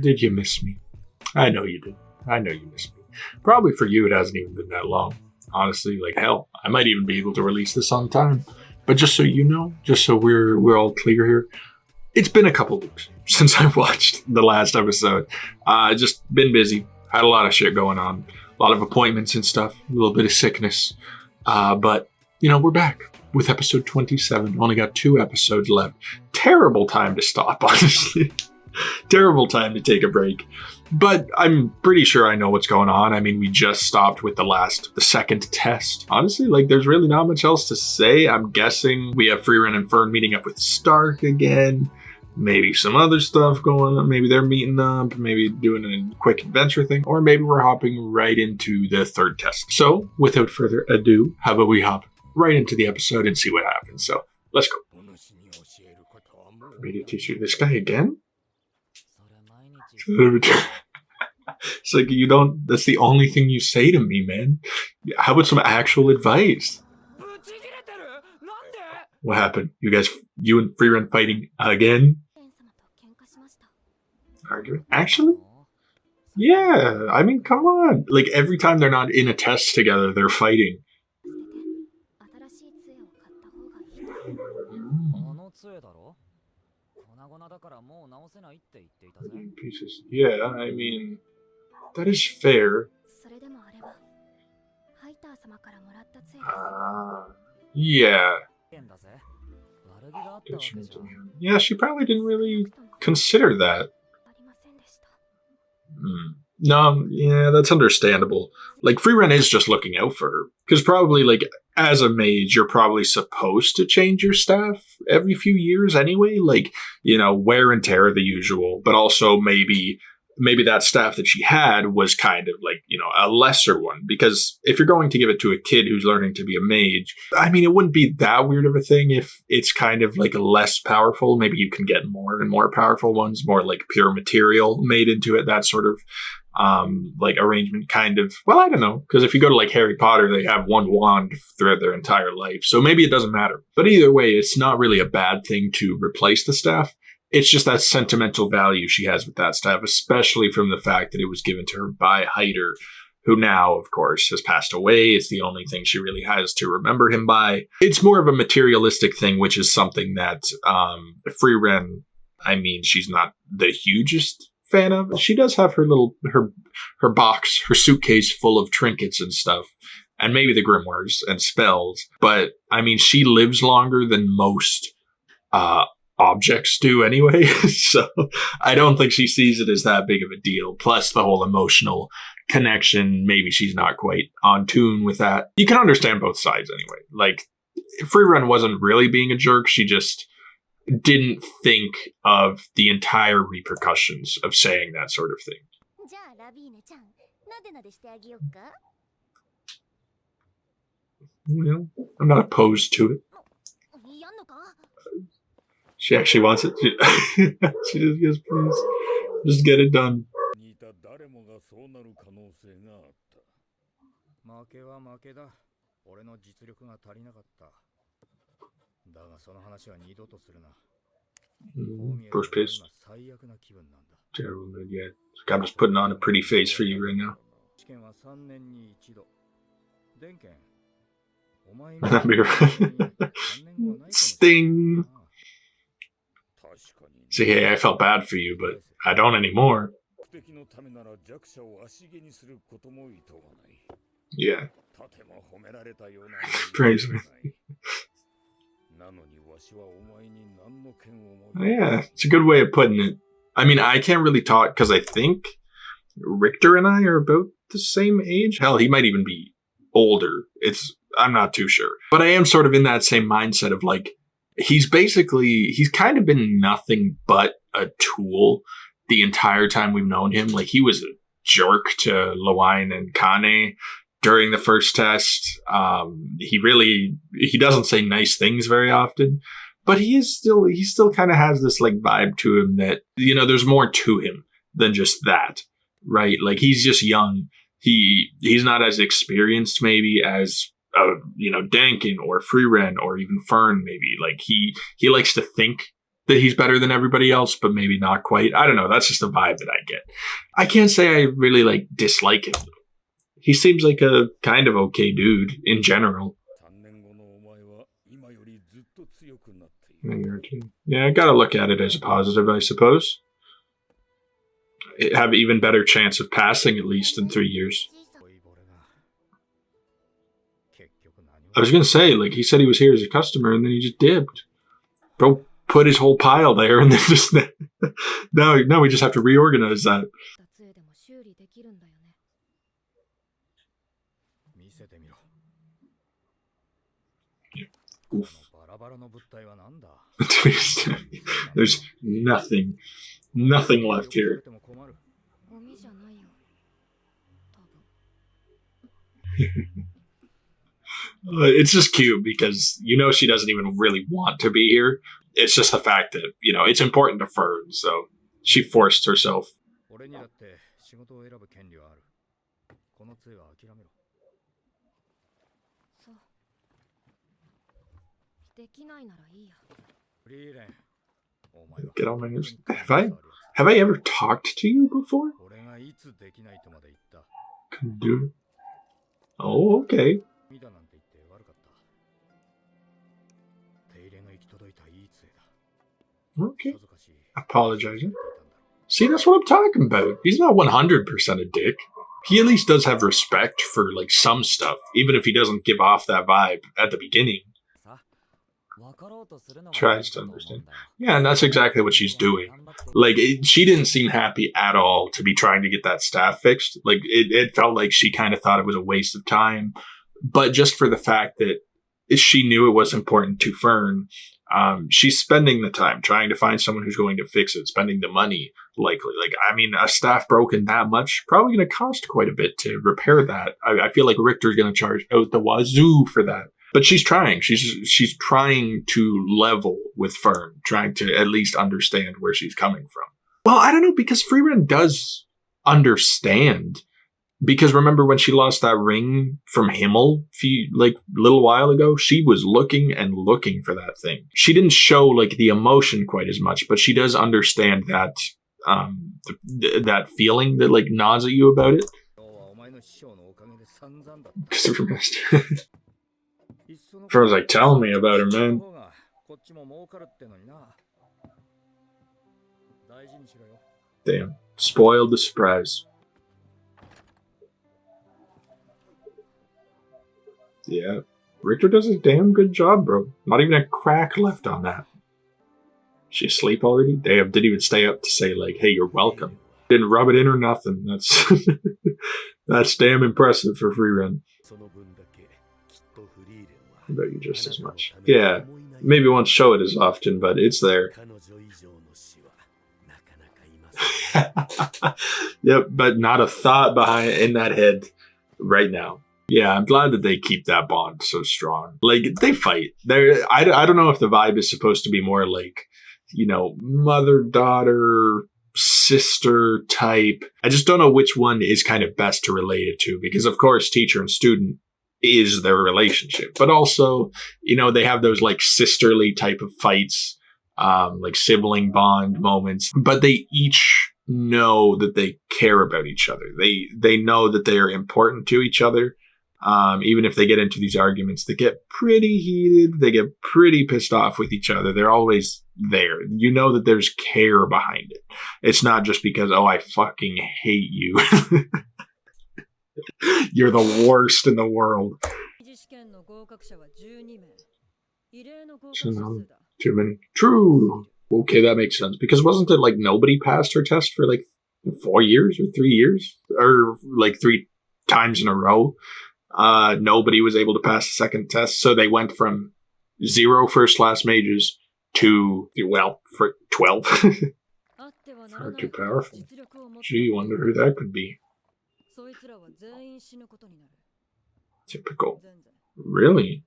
Did you miss me? I know you did. I know you missed me. Probably for you, it hasn't even been that long. Honestly, like hell, I might even be able to release this on time. But just so you know, just so we're all clear here, it's been a couple weeks since I watched the last episode. Just been busy, had a lot of shit going on, a lot of appointments and stuff, a little bit of sickness. But we're back with episode 27. Only got 2 episodes left. Terrible time to stop, honestly. Terrible time to take a break. But I'm pretty sure I know what's going on. I mean, we just stopped with the second test. Honestly, like, there's really not much else to say. I'm guessing we have Frieren and Fern meeting up with Stark again. Maybe some other stuff going on. Maybe they're meeting up, maybe doing a quick adventure thing, or maybe we're hopping right into the third test. So, without further ado, how about we hop right into the episode and see what happens. So, let's go. Media teacher, this guy again? It's like, that's the only thing you say to me, man. How about some actual advice? What happened? You and Frieren fighting again? Arguing? Actually? Yeah, I mean, come on. Like, every time they're not in a test together, they're fighting. Pieces. Yeah, I mean, that is fair. Yeah. Yeah, she probably didn't really consider that. No, yeah, that's understandable. Like, Frieren is just looking out for her. Because probably, like, as a mage, you're probably supposed to change your staff every few years anyway. Like, wear and tear the usual. But also maybe that staff that she had was kind of like, a lesser one. Because if you're going to give it to a kid who's learning to be a mage, I mean, it wouldn't be that weird of a thing if it's kind of like less powerful. Maybe you can get more and more powerful ones, more like pure material made into it, that sort of like arrangement kind of. Well, I don't know. Because if you go to like Harry Potter, they have one wand throughout their entire life. So maybe it doesn't matter. But either way, it's not really a bad thing to replace the staff. It's just that sentimental value she has with that staff, especially from the fact that it was given to her by Hyder, who now, of course, has passed away. It's the only thing she really has to remember him by. It's more of a materialistic thing, which is something that Frieren, I mean, she's not the hugest fan of. She does have her box, her suitcase full of trinkets and stuff, and maybe the grimoires and spells. But, I mean, she lives longer than most objects do anyway, so I don't think she sees it as that big of a deal. Plus the whole emotional connection, maybe she's not quite on tune with that. You can understand both sides anyway. Like, Frieren wasn't really being a jerk, she just didn't think of the entire repercussions of saying that sort of thing. Well, I'm not opposed to it. She actually wants it. She just, yes, please. Just get it done. Brush paste. Terrible, yeah. I'm just putting on a pretty face for you right now. Sting. See, hey, I felt bad for you, but I don't anymore. Yeah. Praise me. Yeah, it's a good way of putting it. I mean, I can't really talk because I think Richter and I are about the same age. Hell, he might even be older. I'm not too sure. But I am sort of in that same mindset of like, he's kind of been nothing but a tool the entire time we've known him. Like, he was a jerk to Lewine and Kane during the first test. He doesn't say nice things very often, but he still kind of has this like vibe to him that, there's more to him than just that, right? Like, he's just young. He's not as experienced maybe as Dankin or Frieren or even Fern maybe. Like, he likes to think that he's better than everybody else, but maybe not quite. I don't know. That's just the vibe that I get. I can't say I really like dislike him. He seems like a kind of okay dude in general. Yeah, I gotta look at it as a positive, I suppose. Have even better chance of passing at least in 3 years. I was gonna say, like, he said he was here as a customer and then he just dipped. Bro put his whole pile there and then just now we just have to reorganize that. Oof. There's nothing left here. It's just cute because she doesn't even really want to be here. It's just the fact that, it's important to Fern, so she forced herself. Get on my nerves. Have I ever talked to you before? Oh, okay. Okay. Apologizing. See, that's what I'm talking about. He's not 100% a dick. He at least does have respect for, like, some stuff, even if he doesn't give off that vibe at the beginning. Tries to understand. Yeah, and that's exactly what she's doing. Like, she didn't seem happy at all to be trying to get that staff fixed. Like, it felt like she kind of thought it was a waste of time. But just for the fact that she knew it was important to Fern, she's spending the time trying to find someone who's going to fix it, spending the money, likely. Like, I mean, a staff broken that much, probably going to cost quite a bit to repair that. I feel like Richter's going to charge out the wazoo for that. But she's trying. She's trying to level with Fern, trying to at least understand where she's coming from. Well, I don't know, because Frieren does understand. Because remember when she lost that ring from Himmel a little while ago? She was looking and looking for that thing. She didn't show like the emotion quite as much, but she does understand that that feeling that like gnaws at you about it. Fro's like, tell me about it, man. Damn. Spoiled the surprise. Yeah. Richter does a damn good job, bro. Not even a crack left on that. She asleep already? Damn, didn't even stay up to say, like, hey, you're welcome. Didn't rub it in or nothing. That's damn impressive for Frieren. I bet you just as much. Yeah, maybe won't show it as often, but it's there. Yep, but not a thought behind in that head right now. Yeah, I'm glad that they keep that bond so strong. Like, they fight. I don't know if the vibe is supposed to be more like, mother-daughter, sister type. I just don't know which one is kind of best to relate it to, because of course teacher and student is their relationship, but also, they have those like sisterly type of fights, like sibling bond moments, but they each know that they care about each other. They know that they are important to each other. Even if they get into these arguments, they get pretty heated, they get pretty pissed off with each other. They're always there. You know that there's care behind it. It's not just because, oh, I fucking hate you. You're the worst in the world. Too many. True. Okay, that makes sense. Because wasn't it like nobody passed her test for like 4 years or 3 years? Or like 3 times in a row? Nobody was able to pass the second test. So they went from 0 first class mages to, for 12. Far too powerful. Gee, wonder who that could be. Typical. Really?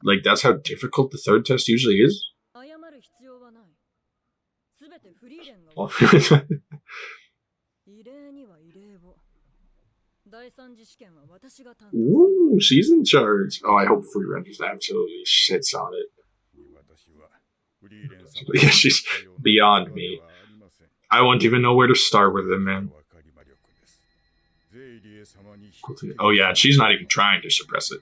Like, that's how difficult the third test usually is? Ooh, she's in charge. Oh, I hope Frieren just absolutely shits on it. Yeah, she's beyond me. I won't even know where to start with him, man. Oh yeah, she's not even trying to suppress it.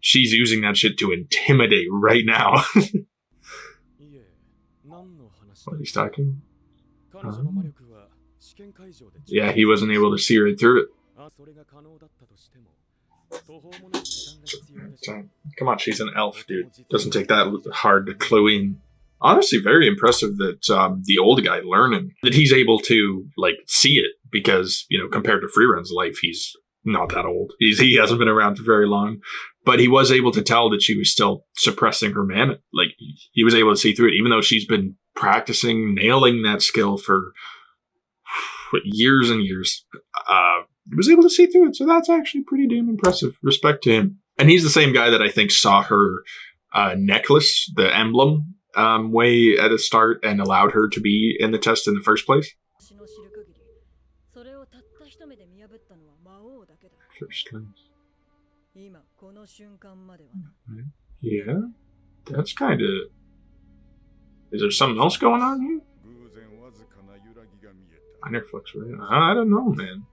She's using that shit to intimidate right now. What, he's talking? Yeah, he wasn't able to see right through it. Come on, she's an elf, dude. Doesn't take that hard to clue in. Honestly, very impressive that the old guy learning that he's able to like see it because compared to Frieren's life, he's not that old. He hasn't been around for very long, but he was able to tell that she was still suppressing her mana. Like he was able to see through it, even though she's been practicing nailing that skill for years and years. He was able to see through it, so that's actually pretty damn impressive. Respect to him. And he's the same guy that I think saw her necklace, the emblem, way at the start and allowed her to be in the test in the first place. First class. Yeah, that's kind of... Is there something else going on here? Minor fluctuation. I don't know, man.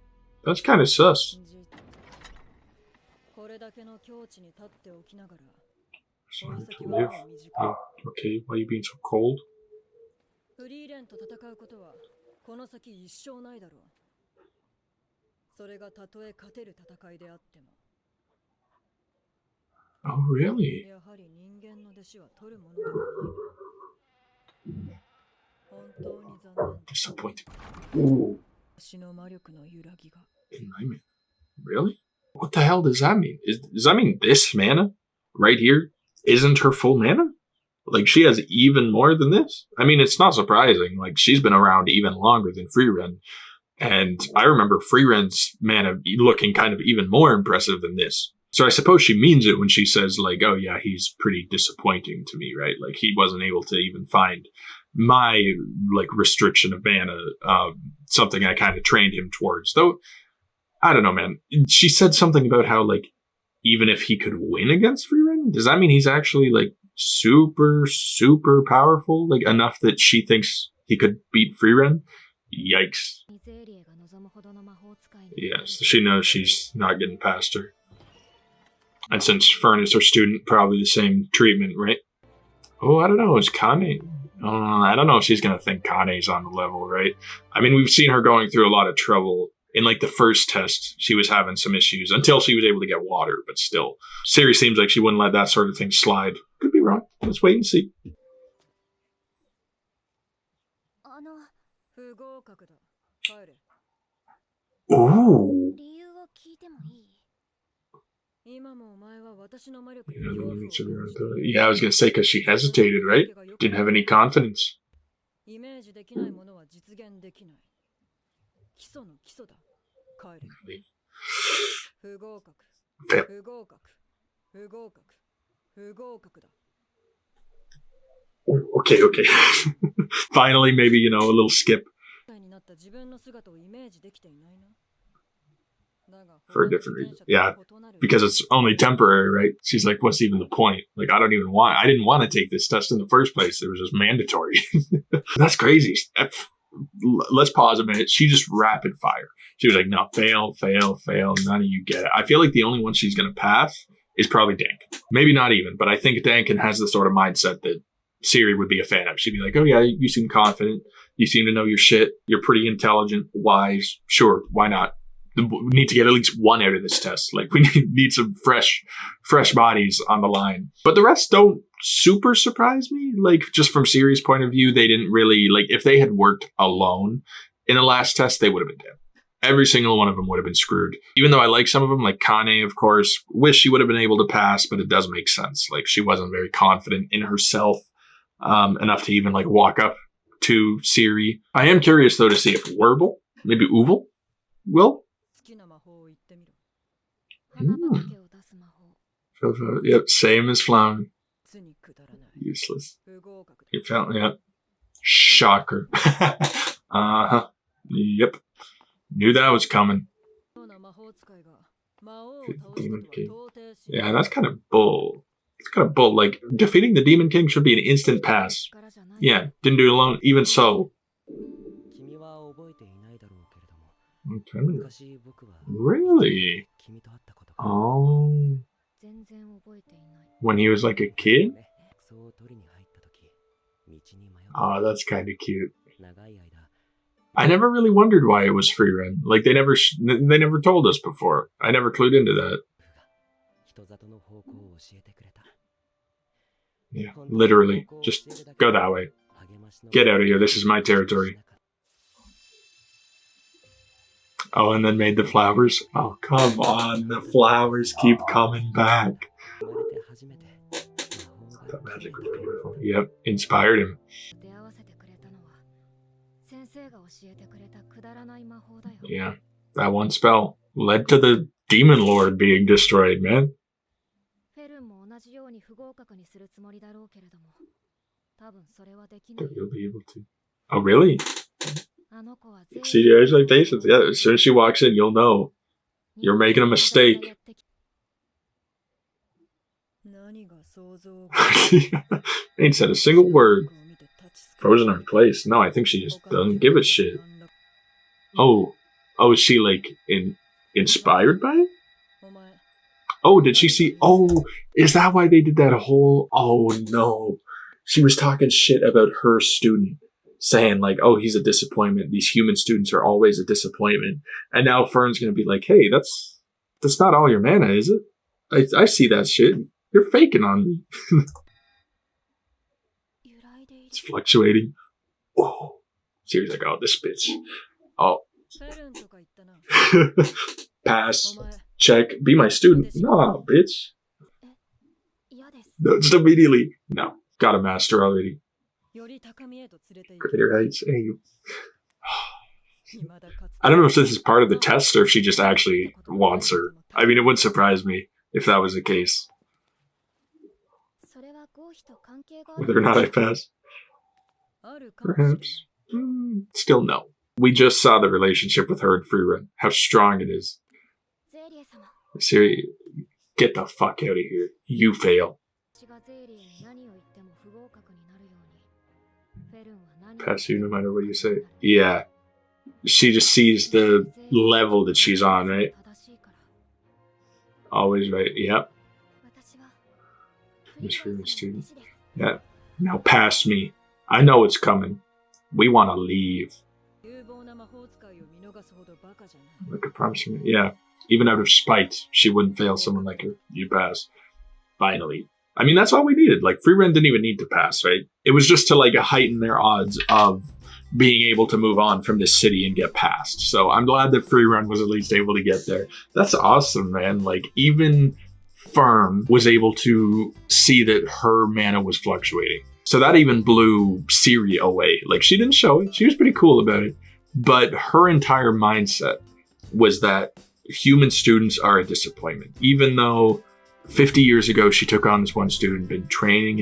That's kind of sus. Sorry to live. Oh, okay, why are you being so cold? Oh, really? Disappointing. Ooh. Really? What the hell does that mean? Does that mean this mana right here isn't her full mana? Like she has even more than this? I mean, it's not surprising. Like she's been around even longer than Frieren. And I remember Frieren's mana looking kind of even more impressive than this. So I suppose she means it when she says like, oh yeah, he's pretty disappointing to me, right? Like he wasn't able to even find my like restriction of mana, something I kind of trained him towards. Though, I don't know, man. She said something about how like, even if he could win against Frieren, does that mean he's actually like super, super powerful? Like enough that she thinks he could beat Frieren? Yikes. Yeah, so she knows she's not getting past her. And since Fern is her student, probably the same treatment, right? Oh, I don't know. Is Kane? I don't know if she's going to think Kane's on the level, right? I mean, we've seen her going through a lot of trouble. In like the first test, she was having some issues until she was able to get water, but still. Siri seems like she wouldn't let that sort of thing slide. Could be wrong. Let's wait and see. Ooh. Yeah, I was going to say because she hesitated, right? Didn't have any confidence. Fail. Okay. Finally, maybe, a little skip. For a different reason. Yeah, because it's only temporary, right? She's like, what's even the point? Like, I didn't want to take this test in the first place. It was just mandatory. That's crazy. Let's pause a minute. She just rapid fire. She was like, no, fail. None of you get it. I feel like the only one she's going to pass is probably Dankin. Maybe not even, but I think Dankin has the sort of mindset that Siri would be a fan of. She'd be like, oh yeah, you seem confident. You seem to know your shit. You're pretty intelligent, wise. Sure, why not? We need to get at least one out of this test. Like, we need some fresh bodies on the line. But the rest don't super surprise me. Like, just from Siri's point of view, they didn't really, like, if they had worked alone in the last test, they would have been dead. Every single one of them would have been screwed. Even though I like some of them, like Kane, of course, wish she would have been able to pass, but it does make sense. Like, she wasn't very confident in herself enough to even, like, walk up to Siri. I am curious, though, to see if Werble, maybe Uvel, will. Yep, same as Flown. Useless. You found, yeah. Shocker. Uh-huh. Yep. Knew that was coming. Demon King. Yeah, that's kind of bull. It's kind of bull. Like, defeating the Demon King should be an instant pass. Yeah, didn't do it alone. Even so. Okay. Really? Oh. When he was like a kid? Oh, that's kind of cute. I never really wondered why it was Frieren. Like, they never told us before. I never clued into that. Yeah, literally. Just go that way. Get out of here. This is my territory. Oh, and then made the flowers. Oh, come on. The flowers keep coming back. That magic was beautiful. Yep, inspired him. Yeah, that one spell led to the Demon Lord being destroyed, man. You'll be able to. Oh, really? Exceed your expectations. Yeah, as soon as she walks in, you'll know. You're making a mistake. Ain't said a single word. Frozen her in place. No, I think she just doesn't give a shit. Oh, is she like inspired by it? Oh, did she see? Oh, is that why they did that whole? Oh no, she was talking shit about her student, saying like, "Oh, he's a disappointment. These human students are always a disappointment." And now Fern's gonna be like, "Hey, that's not all your mana, is it? I see that shit. You're faking on me." It's fluctuating. Oh, she's like, "Oh, this bitch." Oh. Pass. Check. Be my student. Nah, bitch. No, just immediately. No. Got a master already. Greater heights. Hey. I don't know if this is part of the test or if she just actually wants her. I mean, it wouldn't surprise me if that was the case. Whether or not I pass. Perhaps. Still no. We just saw the relationship with her and Frieren. How strong it is. Siri, get the fuck out of here. You fail. Pass you no matter what you say. Yeah. She just sees the level that she's on, right? Always right. Yep. Miss Frieren's student. Yeah. Now pass me. I know it's coming. We want to leave. Like a promising. Yeah. Even out of spite, she wouldn't fail someone like her. You pass. Finally. I mean, that's all we needed. Like, Frieren didn't even need to pass, right? It was just to, like, heighten their odds of being able to move on from this city and get past. So I'm glad that Frieren was at least able to get there. That's awesome, man. Like, even Fern was able to see that her mana was fluctuating. So that even blew Siri away. Like, she didn't show it. She was pretty cool about it. But her entire mindset was that human students are a disappointment. Even though 50 years ago she took on this one student, been training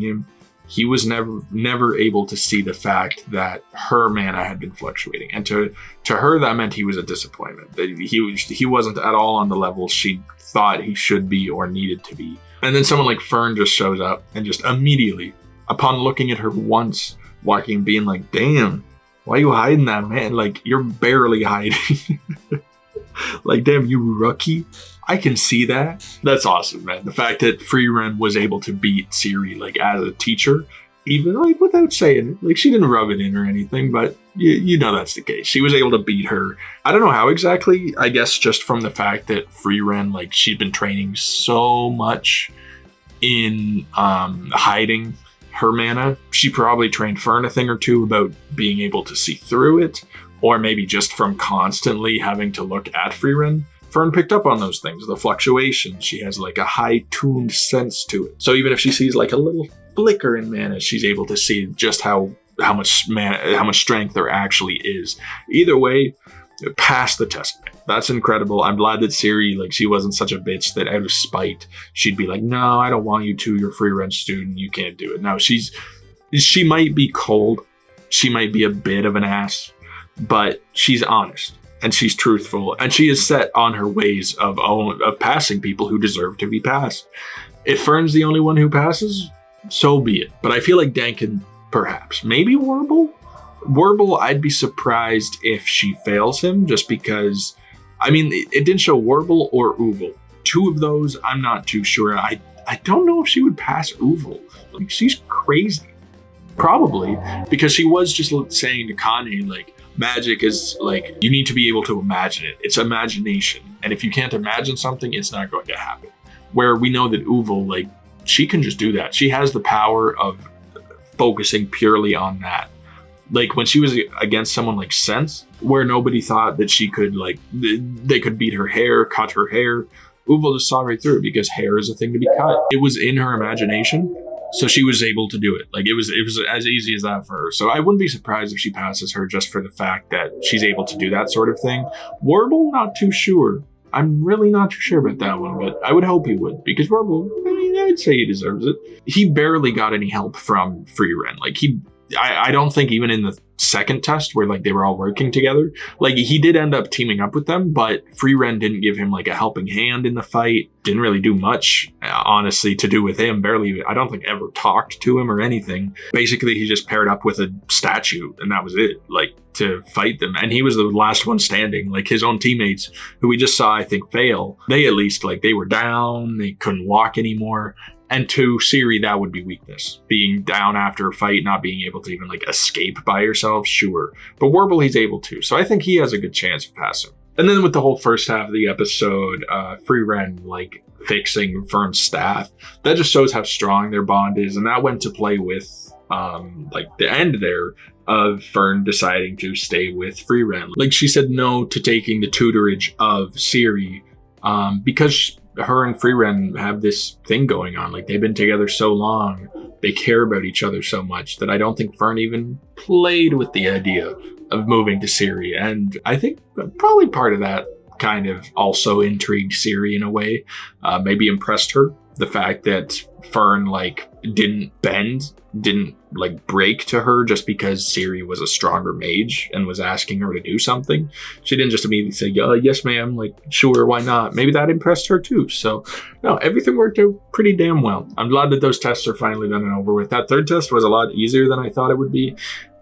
him, he was never able to see the fact that her mana had been fluctuating. And to her, that meant he was a disappointment. That he wasn't at all on the level she thought he should be or needed to be. And then someone like Fern just shows up and just immediately, upon looking at her once, walking, being like, damn, why are you hiding that, man? Like, you're barely hiding. Like, damn, you rookie. I can see that. That's awesome, man. The fact that Frieren was able to beat Siri, like, as a teacher, even, like, without saying it. Like, she didn't rub it in or anything, but you know that's the case. She was able to beat her. I don't know how exactly. I guess just from the fact that Frieren, like, she'd been training so much in hiding her mana. She probably trained Fern a thing or two about being able to see through it, or maybe just from constantly having to look at Frieren. Fern picked up on those things, the fluctuations. She has like a high-tuned sense to it. So even if she sees like a little flicker in mana, she's able to see just how much strength there actually is. Either way, pass the test. That's incredible. I'm glad that Siri, like, she wasn't such a bitch that out of spite she'd be like, no, I don't want you to. You're a Frieren student. You can't do it. No, she might be cold. She might be a bit of an ass, but she's honest. and she's truthful, and she is set on her ways of passing people who deserve to be passed. If Fern's the only one who passes, so be it. But I feel like Dankin, perhaps. Maybe Warble? Warble, I'd be surprised if she fails him, just because, I mean, it didn't show Warble or Uval. Two of those, I'm not too sure. I don't know if she would pass Uval. Like, she's crazy. Probably, because she was just saying to Kane, like, magic is, like, you need to be able to imagine it. It's imagination. And if you can't imagine something, it's not going to happen. Where we know that Uval, like, she can just do that. She has the power of focusing purely on that. Like, when she was against someone like Sense, where nobody thought that she could, like, they could beat her hair, cut her hair, Uval just saw right through it because hair is a thing to be cut. It was in her imagination, so she was able to do it. Like, it was as easy as that for her. So I wouldn't be surprised if she passes her just for the fact that she's able to do that sort of thing. Warble, not too sure. I'm really not too sure about that one, but I would hope he would, because Warble, I mean, I'd say he deserves it. He barely got any help from Frieren. Like, I don't think even in the second test where, like, they were all working together, like, he did end up teaming up with them, but Frieren didn't give him, like, a helping hand in the fight. Didn't really do much, honestly, to do with him. Barely, I don't think ever talked to him or anything. Basically, he just paired up with a statue, and that was it, like, to fight them. And he was the last one standing. Like, his own teammates, who we just saw, I think, fail, they at least, like, they were down, they couldn't walk anymore. And to Siri, that would be weakness. Being down after a fight, not being able to even, like, escape by yourself, sure. But Warble, he's able to. So I think he has a good chance of passing. And then with the whole first half of the episode, Frieren, like, fixing Fern's staff, that just shows how strong their bond is. And that went to play with, like, the end there of Fern deciding to stay with Frieren. Like, she said no to taking the tutorage of Siri, because her and Frieren have this thing going on. Like, they've been together so long, they care about each other so much that I don't think Fern even played with the idea of moving to Siri. And I think probably part of that kind of also intrigued Siri in a way, maybe impressed her. The fact that Fern, like, didn't bend, didn't, like, break to her just because Siri was a stronger mage and was asking her to do something. She didn't just immediately say, yes, ma'am, like, sure, why not? Maybe that impressed her too. So, no, everything worked out pretty damn well. I'm glad that those tests are finally done and over with. That third test was a lot easier than I thought it would be.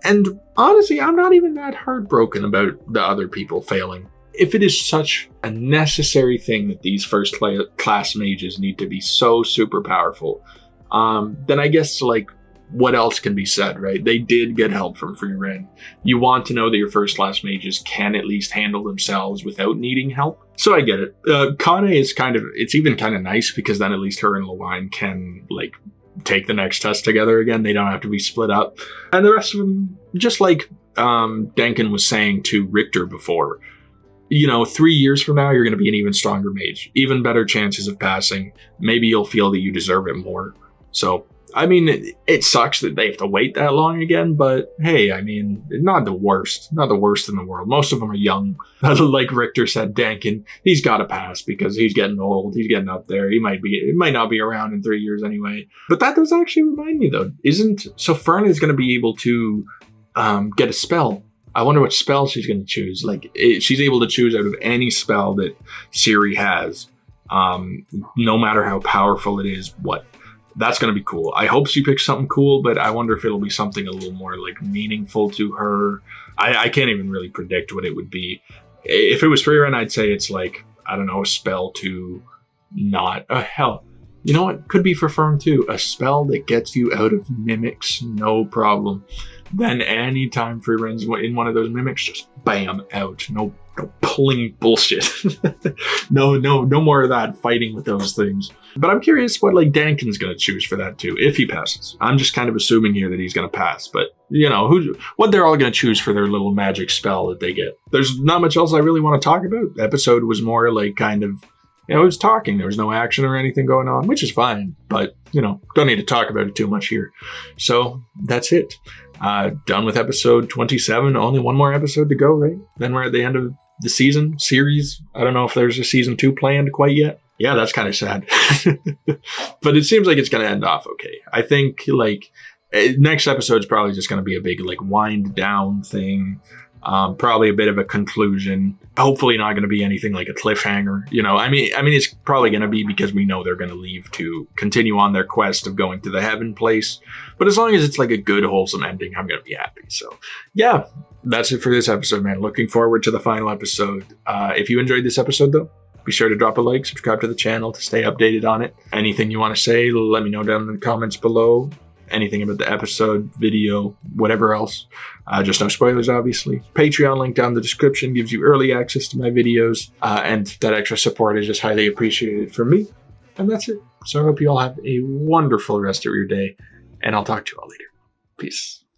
And honestly, I'm not even that heartbroken about the other people failing. If it is such a necessary thing that these first class mages need to be so super powerful, then I guess, like, what else can be said, right? They did get help from Frieren. You want to know that your first class mages can at least handle themselves without needing help. So I get it. Kane is it's even kind of nice because then at least her and Lewine can, like, take the next test together again. They don't have to be split up. And the rest of them, just like Dankin was saying to Richter before, 3 years from now, you're going to be an even stronger mage. Even better chances of passing. Maybe you'll feel that you deserve it more. So, I mean, it sucks that they have to wait that long again, but hey, I mean, not the worst. Not the worst in the world. Most of them are young. Like Richter said, Dankin, he's got to pass because he's getting old. He's getting up there. It might not be around in 3 years anyway. But that does actually remind me, though. So Fern is going to be able to get a spell. I wonder what spell she's going to choose. Like, she's able to choose out of any spell that Siri has, no matter how powerful it is. That's going to be cool. I hope she picks something cool, but I wonder if it'll be something a little more, like, meaningful to her. I can't even really predict what it would be. If it was Frieren, I'd say it's like, I don't know, a spell to not... hell. You know what? Could be for Fern too. A spell that gets you out of mimics, no problem. Then anytime Frieren's in one of those mimics, just bam, out. No pulling bullshit. No more of that fighting with those things. But I'm curious what, like, Dankin's going to choose for that too, if he passes. I'm just kind of assuming here that he's going to pass, but what they're all going to choose for their little magic spell that they get. There's not much else I really want to talk about. The episode was more like kind of, it was talking. There was no action or anything going on, which is fine, but don't need to talk about it too much here. So that's it. Done with episode 27. Only one more episode to go, right? Then we're at the end of the series. I don't know if there's a season 2 planned quite yet. Yeah, that's kind of sad. But it seems like it's going to end off okay. I think, like, next episode's probably just going to be a big, like, wind down thing. Probably a bit of a conclusion. Hopefully not going to be anything like a cliffhanger. I mean, it's probably going to be because we know they're going to leave to continue on their quest of going to the heaven place. But as long as it's like a good, wholesome ending, I'm going to be happy. So, yeah, that's it for this episode, man. Looking forward to the final episode. If you enjoyed this episode, though, be sure to drop a like, subscribe to the channel to stay updated on it. Anything you want to say, let me know down in the comments below. Anything about the episode, video, whatever else. Just no spoilers, obviously. Patreon link down in the description gives you early access to my videos. And that extra support is just highly appreciated from me. And that's it. So I hope you all have a wonderful rest of your day. And I'll talk to you all later. Peace.